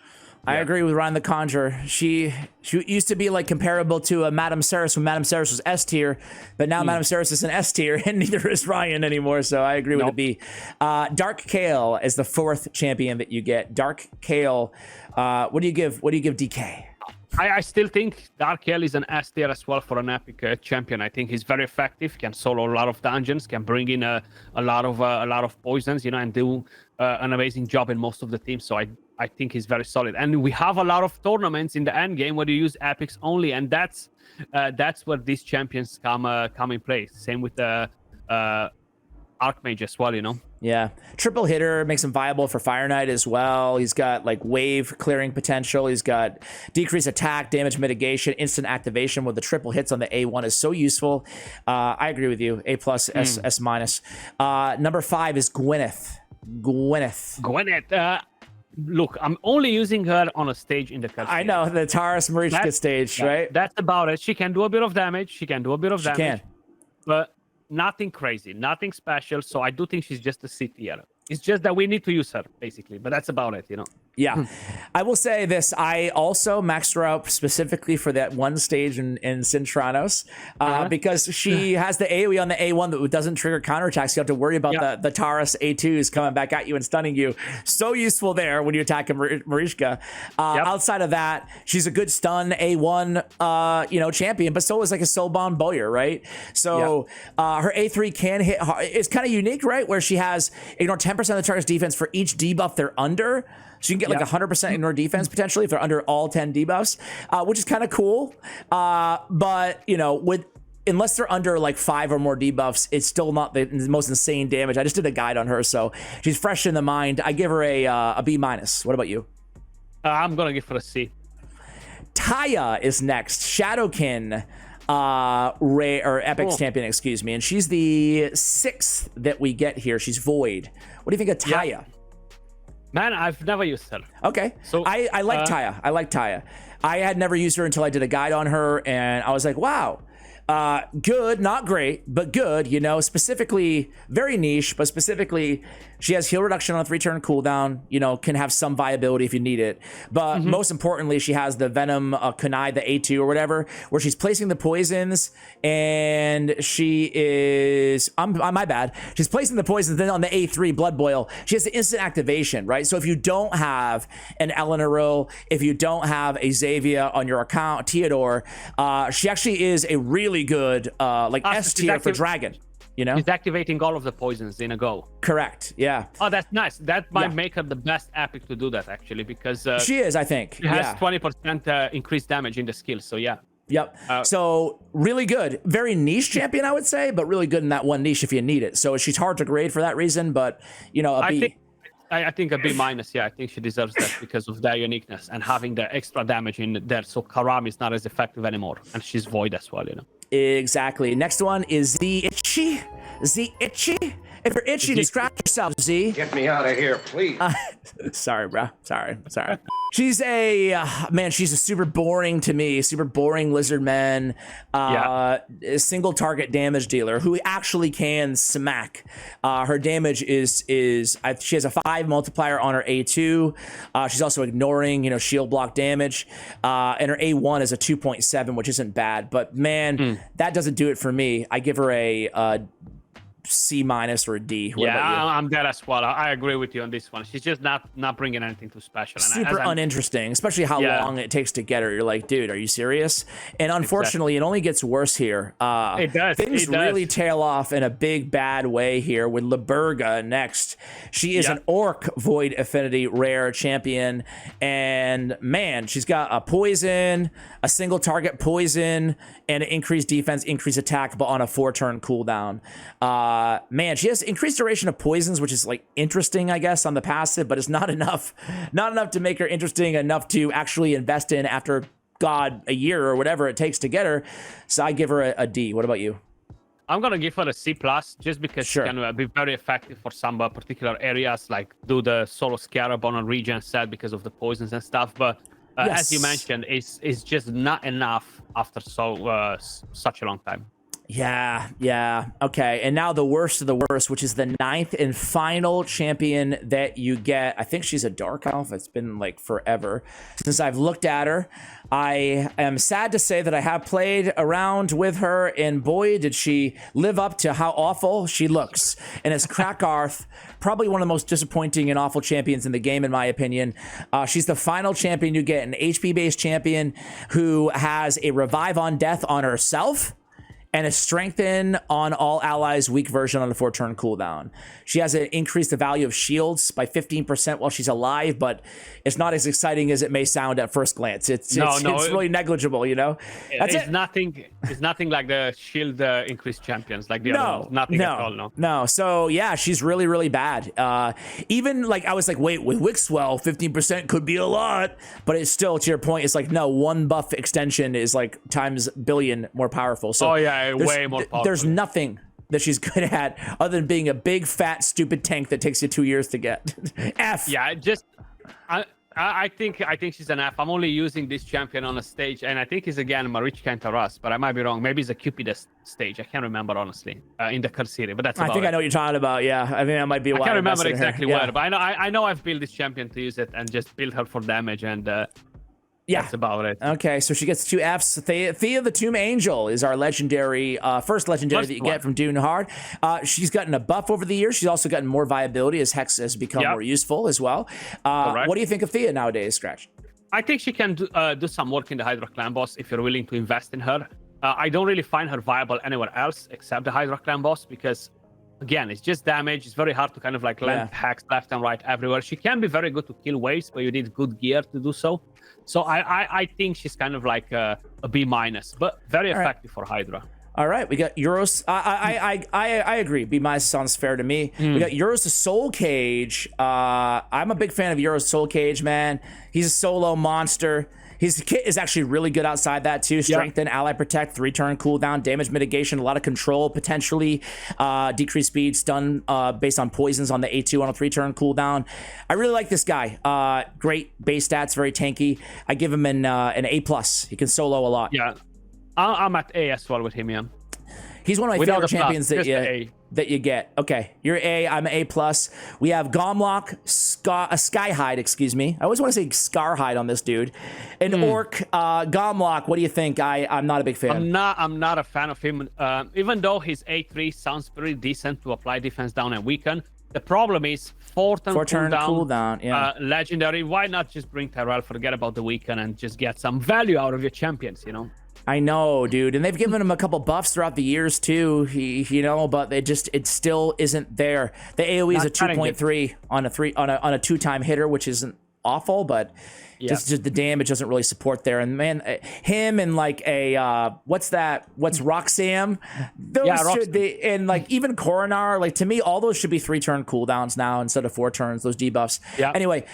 I agree with Ryan the Conjurer. She used to be like comparable to Madame Ceres when Madame Ceres was S tier, but now Madame Ceres is an S tier, and neither is Ryan anymore. So I agree with the B. Dark Kale is the 4th champion that you get. Dark Kale. What do you give DK? I still think Dark Kale is an S tier as well for an epic champion. I think he's very effective. Can solo a lot of dungeons. Can bring in a lot of poisons, you know, and do an amazing job in most of the teams. So I think he's very solid. And we have a lot of tournaments in the end game where you use epics only, and that's where these champions come in play. Same with the Archmage as well, you know. Yeah, triple hitter makes him viable for Fire Knight as well. He's got like wave clearing potential. He's got decreased attack, damage mitigation, instant activation with the triple hits on the A1 is so useful. I agree with you. A+, S-. Number 5 is Gwyneth. Look, I'm only using her on a stage in the cutscene. I know, the Taurus Marichka stage, right? That's about it. She can do a bit of damage. She can. But nothing crazy, nothing special. So I do think she's just a C tier. It's just that we need to use her, basically. But that's about it, you know. Yeah. I will say this. I also maxed her out specifically for that one stage in Sintranos because she has the AoE on the A1 that doesn't trigger counterattacks. You have to worry about the Taurus A2s coming back at you and stunning you. So useful there when you attack a Marichka. Outside of that, she's a good stun A1 champion, but so is like a Soulbound Bowyer, right? So her A3 can hit hard. It's kind of unique, right? Where she has 10% of the target's defense for each debuff they're under. So you can get like 100% ignore defense potentially if they're under all 10 debuffs, which is kind of cool. But, unless they're under like 5 or more debuffs, it's still not the most insane damage. I just did a guide on her, so she's fresh in the mind. I give her a B-. What about you? I'm gonna give her a C. Taya is next. Shadowkin, Epic champion, excuse me, and she's the 6th that we get here. She's Void. What do you think of Taya? Yeah. Man, I've never used her. Okay, so I like Taya. I like Taya. I had never used her until I did a guide on her, and I was like, wow. Good, not great, but good, you know, specifically very niche, but specifically she has heal reduction on a 3-turn cooldown, you know, can have some viability if you need it. But most importantly, she has the Venom Kunai, the A2 or whatever, where she's placing the poisons, and she is, my bad, she's placing the poisons, then on the A3 Blood Boil, she has the instant activation, right? So if you don't have an Eleanor, if you don't have a Xavier on your account, Theodore, she actually is a really good like S tier for Dragon, you know? She's activating all of the poisons in a go. Correct, yeah. Oh, that's nice. That might make her the best epic to do that, actually, because she is, I think. She has 20% increased damage in the skill, so yeah. Yep. So really good. Very niche champion, I would say, but really good in that one niche if you need it. So she's hard to grade for that reason, but, you know, a B. I think a B minus, yeah. I think she deserves that because of their uniqueness and having the extra damage in there. So Karam is not as effective anymore, and she's Void as well, you know. Exactly. Next one is the Itchy. Z Itchy. If you're itchy to scratch yourself, Z. Get me out of here, please. Sorry, bro. Sorry. She's man, she's a super boring to me, super boring lizardman, single target damage dealer who actually can smack. Her damage is she has a 5 multiplier on her A2. She's also ignoring, you know, shield block damage. And her A1 is a 2.7, which isn't bad, but man, that doesn't do it for me. I give her a C minus or a D. What about you? I'm there as well. I agree with you on this one. She's just not bringing anything too special. And super uninteresting, especially how long it takes to get her. You're like, dude, are you serious? And unfortunately, it only gets worse here. It does. Things really tail off in a big bad way here with Liberga next. She is an Orc Void Affinity rare champion, and man, she's got a poison, a single target poison, and an increased defense, increased attack, but on a 4-turn cooldown. Man, she has increased duration of poisons, which is like interesting, I guess, on the passive, but it's not enough to make her interesting enough to actually invest in after a year or whatever it takes to get her. So I give her a D. What about you? I'm gonna give her a C plus just because she can be very effective for some particular areas, like do the solo scarab on a regen set because of the poisons and stuff. But as you mentioned, it's just not enough after such a long time. Yeah. Okay, and now the worst of the worst, which is the 9th and final champion that you get. I think she's a Dark Elf. It's been like forever since I've looked at her. I am sad to say that I have played around with her, and boy, did she live up to how awful she looks. And it's Krakarth, probably one of the most disappointing and awful champions in the game, in my opinion. She's the final champion you get, an HP-based champion who has a revive on death on herself, and a strengthen on all allies weak version on a 4-turn cooldown. She has increased the value of shields by 15% while she's alive, but it's not as exciting as it may sound at first glance. It's really negligible, you know? It's nothing like the shield increased champions, like the other ones. Nothing at all, no. So yeah, she's really, really bad. Even like, I was like, wait, with Wixwell, 15% could be a lot, but it's still, to your point, it's like, no, 1 buff extension is like times billion more powerful. So way more powerful. There's nothing that she's good at other than being a big, fat, stupid tank that takes you 2 years to get. F. Yeah, I think she's an F. I'm only using this champion on a stage, and I think it's again Marichka and Taras, but I might be wrong. Maybe it's a Cupidus stage. I can't remember, honestly, in the Cursiri, but that's about I think it. I know what you're talking about, yeah. I think that might be why I can't remember exactly where, where, but I know I've built this champion to use it and just build her for damage, and that's about it. Okay, so she gets 2 Fs. Thea the Tomb Angel is our legendary, first legendary that you get from Dune Hard. She's gotten a buff over the years. She's also gotten more viability as Hex has become more useful as well. What do you think of Thea nowadays, Scratch? I think she can do some work in the Hydra Clan boss if you're willing to invest in her. I don't really find her viable anywhere else except the Hydra Clan boss because, again, it's just damage. It's very hard to kind of like land hacks left and right everywhere. She can be very good to kill waves, but you need good gear to do so. So I think she's kind of like a B minus, but very effective for Hydra. All right, we got Euros. I agree. B minus sounds fair to me. We got Euros to Soul Cage. I'm a big fan of Euros Soul Cage, man. He's a solo monster. His kit is actually really good outside that too. Strengthen, ally protect, 3-turn cooldown, damage mitigation, a lot of control potentially, decreased speed, stun based on poisons on the A2 on a 3-turn cooldown. I really like this guy. Great base stats, very tanky. I give him an A+. He can solo a lot. Yeah. I'm at A as well with him, yeah. He's one of my favorite champions that you get. Okay, you're A, I'm A+. We have Gomlock, Skyhide, excuse me. I always want to say Scarhide on this dude. And Orc, Gomlock, what do you think? I'm not a big fan. I'm not a fan of him. Even though his A3 sounds pretty decent to apply defense down and weaken, the problem is 4-turn cooldown. Yeah. Legendary. Why not just bring Tyrell, forget about the weaken, and just get some value out of your champions, you know? I know, dude, and they've given him a couple buffs throughout the years too. But it still isn't there. The AOE is a 2.3 on a 2-time hitter, which isn't awful, but just the damage doesn't really support there. And man, him and like what's Roxam? Those should be, and like even Coronar, like to me, all those should be 3-turn cooldowns now instead of 4 turns. Those debuffs. Yeah. Anyway,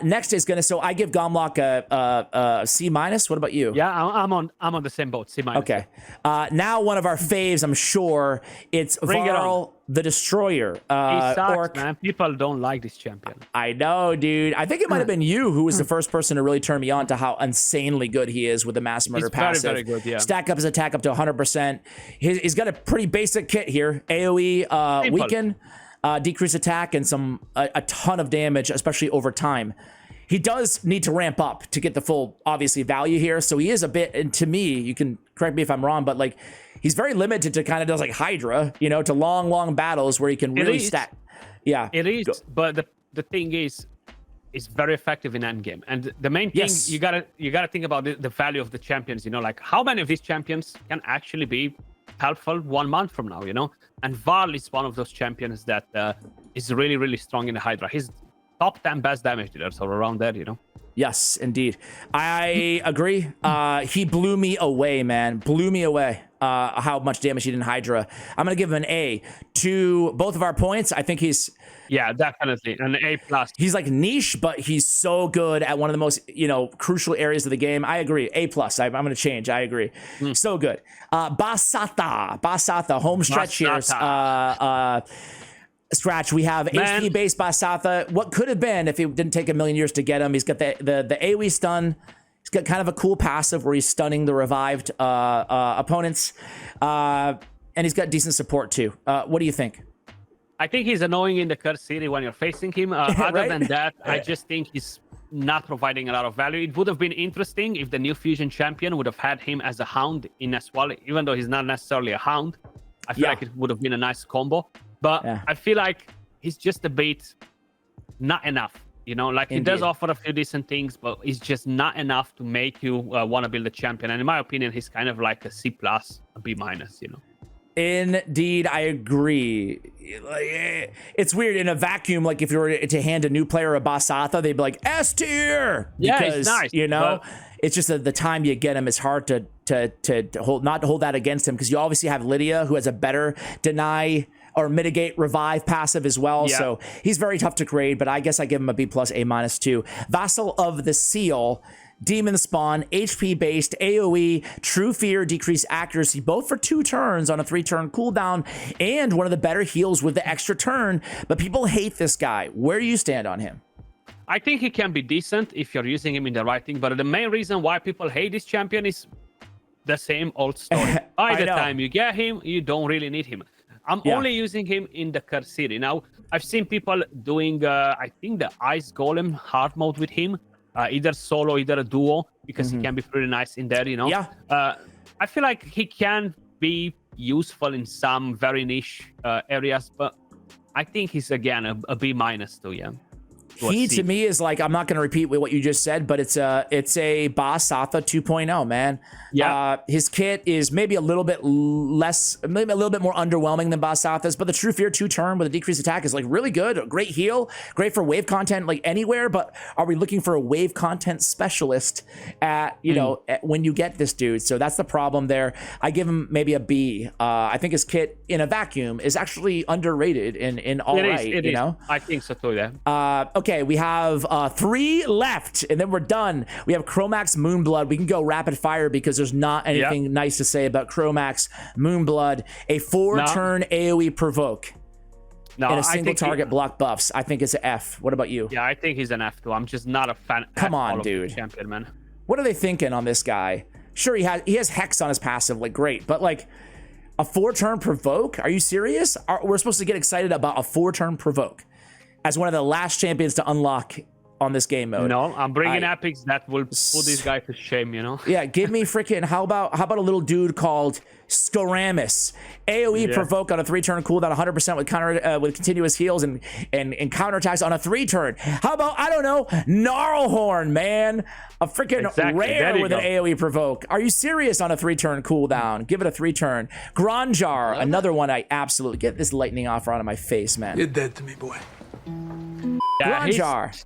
next is so I give Gomlock a C-. What about you? Yeah, I'm on the same boat. C-. Okay. Now one of our faves, I'm sure. It's Varl the Destroyer. He sucks, Orc. Man. People don't like this champion. I know, dude. I think it might have been you who was the first person to really turn me on to how insanely good he is with the Mass Murder passive. Very, very good, yeah. Stack up his attack up to 100%. He's got a pretty basic kit here. AoE, weaken, decrease attack, and a ton of damage, especially over time. He does need to ramp up to get the full, obviously, value here. So he is a bit, and to me, you can correct me if I'm wrong, but like he's very limited to kind of does like Hydra, to long battles where he can really stack. Yeah, it is. But the thing is, it's very effective in endgame. And the main thing you gotta think about the value of the champions. Like how many of these champions can actually be helpful 1 month from now. And Varl is one of those champions that is really, really strong in the Hydra. He's top 10 best damage dealer, so around there, Yes, indeed. I agree. He blew me away, man. Blew me away how much damage he did in Hydra. I'm going to give him an A. To both of our points, I think he's... Yeah, definitely. An A+. He's like niche, but he's so good at one of the most, crucial areas of the game. I agree. A+. I'm going to change. I agree. So good. Basata. Home stretch here. Scratch, we have HP-based Basatha. What could have been if it didn't take a million years to get him. He's got the AoE stun. He's got kind of a cool passive where he's stunning the revived opponents. And he's got decent support too. What do you think? I think he's annoying in the Curse City when you're facing him. Other than that, I just think he's not providing a lot of value. It would have been interesting if the new Fusion champion would have had him as a Hound in as well, even though he's not necessarily a Hound. I feel like it would have been a nice combo. But I feel like he's just a bit not enough, like he does offer a few decent things, but it's just not enough to make you want to build a champion. And in my opinion, he's kind of like a C+, a B-. Indeed, I agree. It's weird in a vacuum. Like if you were to hand a new player a Basatha, they'd be like S tier. Yeah, it's nice. It's just that the time you get him is hard to hold that against him because you obviously have Lydia who has a better deny or mitigate revive passive as well. Yeah. So he's very tough to grade, but I guess I give him a B+, A- too. Vassal of the Seal, Demon Spawn, HP based, AoE, True Fear, decreased accuracy, both for 2 turns on a 3-turn cooldown, and one of the better heals with the extra turn. But people hate this guy. Where do you stand on him? I think he can be decent if you're using him in the right thing, but the main reason why people hate this champion is the same old story. By the time you get him, you don't really need him. I'm only using him in the Curse City. Now, I've seen people doing, I think, the Ice Golem hard mode with him, either solo, either a duo, because he can be pretty nice in there, Yeah. I feel like he can be useful in some very niche areas, but I think he's, again, a B- too, yeah. He to me is like, I'm not going to repeat what you just said, but it's a Boss Satha 2.0, man. Yeah. His kit is maybe a little bit less, maybe a little bit more underwhelming than Boss Satha's, but the True Fear 2-turn with a decreased attack is like really good. A great heal, great for wave content like anywhere. But are we looking for a wave content specialist at, you know, when you get this dude? So that's the problem there. I give him maybe a B. I think his kit in a vacuum is actually underrated in all right, you know? I think so too, yeah. Okay, we have 3 left, and then we're done. We have Chromax Moonblood. We can go rapid fire because there's not anything nice to say about Chromax Moonblood. A 4-turn AoE provoke. No, and a single target block buffs. I think it's an F. What about you? Yeah, I think he's an F too. I'm just not a fan. Come on, dude. Champion, man. What are they thinking on this guy? Sure, he has Hex on his passive, like great, but like a 4-turn provoke? Are you serious? We're supposed to get excited about a 4-turn provoke as one of the last champions to unlock on this game mode. No, I'm bringing epics that will put this guy to shame, you know? Yeah, give me freaking, how about a little dude called Skoramus? AoE provoke on a 3-turn cooldown, 100% with counter with continuous heals and counterattacks on a 3-turn. How about, I don't know, Gnarlhorn, man? A freaking rare with an AoE provoke. Are you serious on a 3-turn cooldown? Give it a 3-turn. Granjar, another one I absolutely, get this lightning offer out of my face, man. You're dead to me, boy. Yeah, Granjar.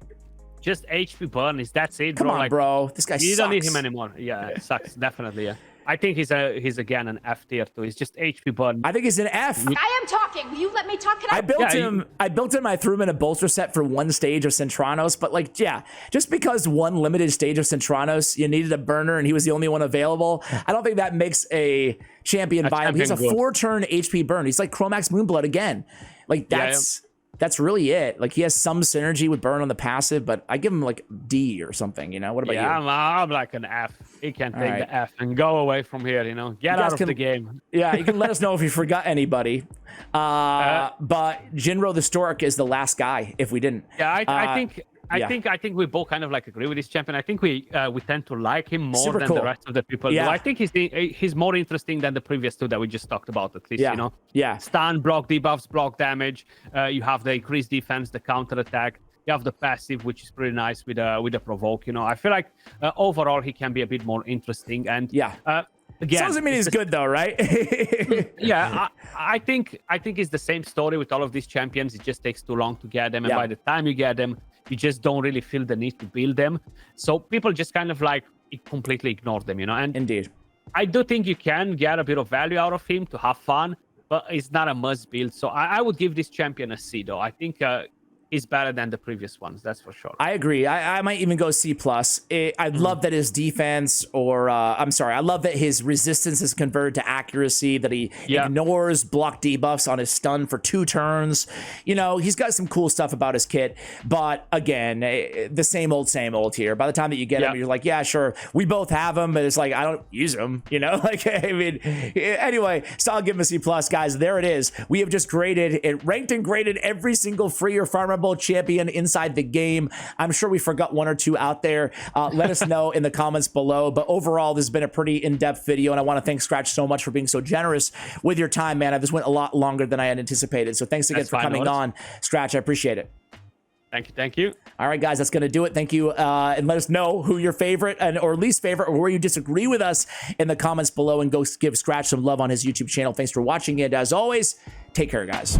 Just HP burn is that's it, Come bro. on, like, bro. This guy sucks. You don't need him anymore. Yeah, it sucks, definitely, yeah. I think he's again an F tier too. He's just HP burn. I think he's an F. I am talking. Will you let me talk? Can I built him. I threw him in a bolster set for 1 stage of Centranos, but like, yeah, just because 1 limited stage of Centranos, you needed a burner and he was the only one available, I don't think that makes a champion viable. He's a 4-turn HP burn. He's like Chromax Moonblood again. Like that's really it. Like he has some synergy with burn on the passive, but I give him like D or something, you know? What about you? I'm like an F. He can take the F and go away from here, you know? Get out of the game. Yeah, you can let us know if you forgot anybody. But Jinro the Stork is the last guy if we didn't. Yeah, I think we both kind of like agree with this champion. I think we tend to like him more than the rest of the people. Yeah. I think he's more interesting than the previous 2 that we just talked about, at least, you know? Yeah. Stun, block debuffs, block damage. You have the increased defense, the counter attack. You have the passive, which is pretty nice with the provoke, you know? I feel like overall he can be a bit more interesting. And again, doesn't mean he's good though, right? Yeah, I think it's the same story with all of these champions. It just takes too long to get them, and by the time you get them, you just don't really feel the need to build them. So people just kind of like completely ignore them, you know? And indeed, I do think you can get a bit of value out of him to have fun, but it's not a must build. So I would give this champion a C though. I think is better than the previous ones, that's for sure. I agree. I might even go C+. I love that his defense, or I love that his resistance is converted to accuracy, that he ignores block debuffs on his stun for 2 turns. You know, he's got some cool stuff about his kit, but again, the same old here. By the time that you get him, you're like, yeah, sure, we both have him, but it's like, I don't use him, you know? Like, I mean, anyway, so I'll give him a C+, guys. There it is. We have just ranked and graded every single free or farmable champion inside the game. I'm sure we forgot 1 or 2 out there. Let us know in the comments below. But overall, this has been a pretty in-depth video, and I want to thank Scratch so much for being so generous with your time, man. This went a lot longer than I had anticipated. So thanks again for coming on, Scratch. I appreciate it. Thank you. All right, guys, that's going to do it. Thank you. And let us know who your favorite or least favorite, or where you disagree with us in the comments below, and go give Scratch some love on his YouTube channel. Thanks for watching it. As always, take care, guys.